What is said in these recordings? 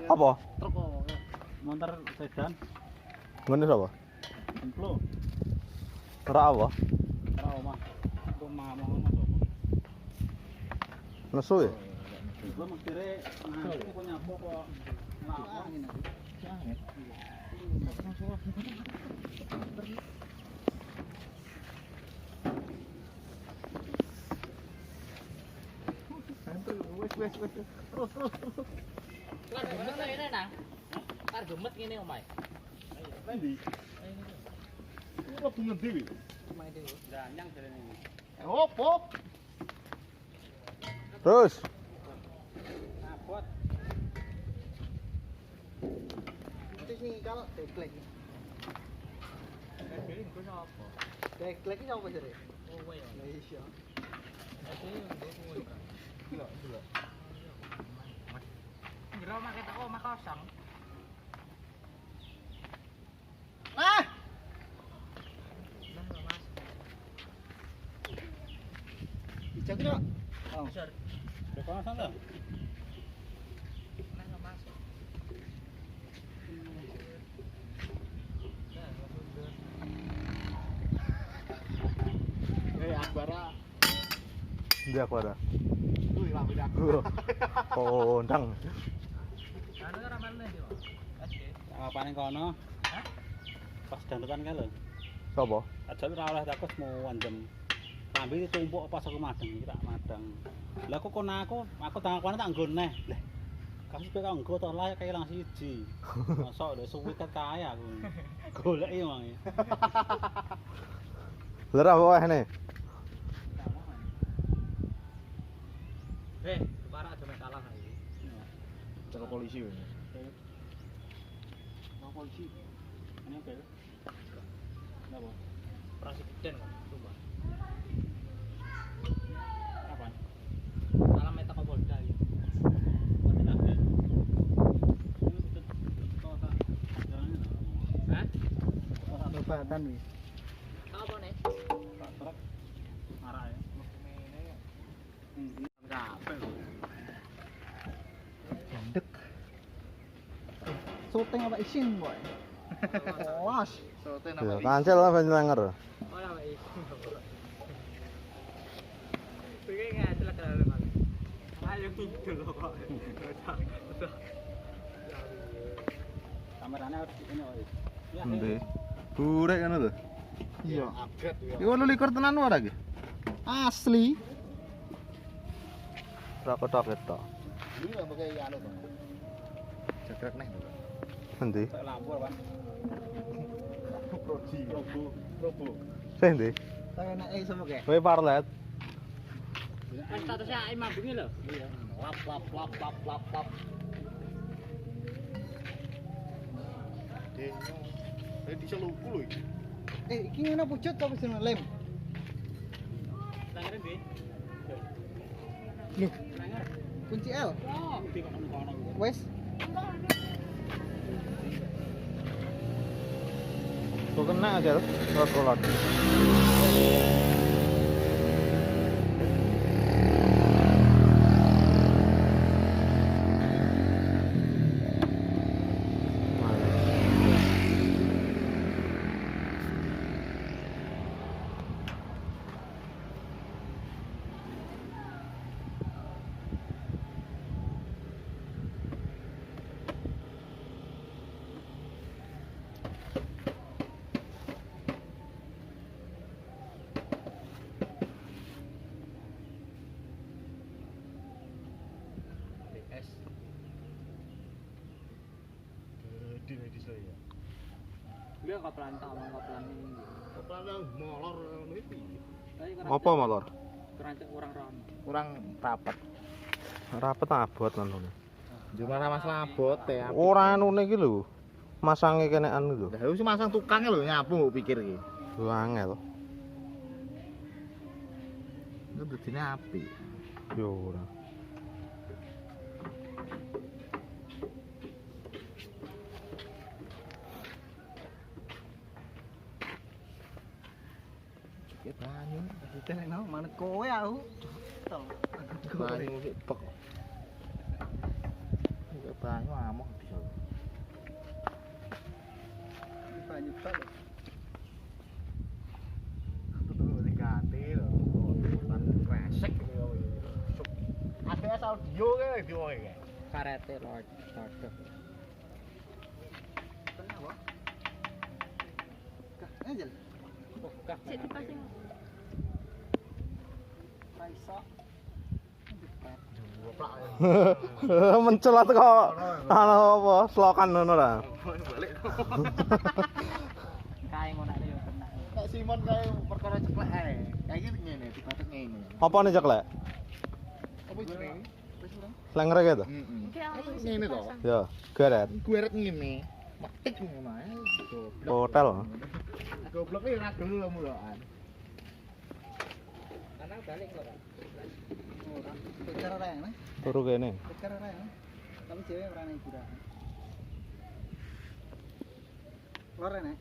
Apa? Truk motor sedan. Ngene sapa? Emplo. Ora apa? Ora omah. Rumah ngono sapa? Nesu ya? Gua mikire nanti kok nyapo kok ngelawak ngene iki. Sanget. Wes. Terus. Lah gemet ngene nang. Kar gemet ngene omae. Endi? Ini kok bunga dewi? Omae dewi. Ndanyang jarene iki. Opo? Terus. Abot. Terus nih kalau deklek. Deklek iku sapa? Deklek iki sapa jare? Oh, kowe ya. Lah iya. Delok. Jero make toko omah kosong. Ah! Mas. Dijak kira. Oh. Besar. Depan sana. Nah, Mas. Akbara. Ndi aku ada. Wih, lambe aku. Oh, ndang. Anu ora mane yo. Apane kono? Hah? Pas dandutan kae lho. Sapa? Ajal ora oleh takut mau anjem. Lambe ditumpuk pas aku madang iki tak madang. Lah kok kono aku tanggapan tak nggo neh. Lah. Kasus kowe kok nggo to lah kae lang siji. Mosok lho suwi ket kae aku. Goleki wong. Lha apa wae ne? Para aja mek kalah iki. Jaga polisi kowe. Mau polisi. Ini oke. Napa? Presiden kan, coba. Kapan? Malam metak ke Polda iki. Polda lagi. Ini betul tak jalannya. Hah? Obatan wis. Apa nih? Tak truk. Arah ya. Gandek. Syuting apa isin, boy? Was. Syuting apa isin? Kancil lah banjlanger. Oh, apa isin? Pengen ngajel kalau Mas. Ayo kidul kok. Kamerane ini oi. Endi? Burek ngono lho. Iya, upgrade ya. Iku 18 tenan ora iki? Asli. Ora ketok to. Ini lho pakai anu to. Cekrek neh. Endi? Tak lampu apa? Proji. Robo. Sing ndi? Saya enake sama kayak. Kowe parlet. Statusnya imam bengi lho. Iya. Lap. Bisa lugu lho iki. Iki ngene pucet apa jeneng lem? Tangan ndi? Loh, kunci L. Oh, di kono-kono. Wes. Kok kena aja kolot. Di saya. Dia kapelan ini. Kapelan molor iki. Apa molor? Kerancak kurang rapat. Rapet abot ngono. Jumlah masalah abot ya. Ora anune iki lho. Masange kenekan lho. Lah wis masang tukangnya lho nyapu mbok pikir iki. Lho angel. Itu dadine apik. Yo ora. Banyu, kita nek nang manut kowe aku. Banyu sik pek. banyu amuk bisa. Banyu tok. Tuh diganti lho. Kan resek yo. ABS audio kae video kae. Karete lodok. Kenapa? Angel. Bokah. Cek dipasang. Raiso. Mencelat kok. Ana apa? Slokan ngono ra. Balik. Kae ngono nek yo kena. Nek Simon kae perkara ceklek ae. Kayak iki ngene, dibatek ngene. Apa nih ceklek? Apa jenenge? Wis ora? Slengre gitu. Heeh. Oke, aku wis Ngene to. dipasang. Ya, geret. Gueret ngene. Metik ngono ae. Hotel. Goblok iki ora gelem lho mulokan. Ana balik kok. Ora. Bicara ae, nah. Turu kene. Bicara ae. Kamu cewek ora ning kurang. Lore nek.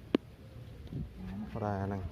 Ora eneng.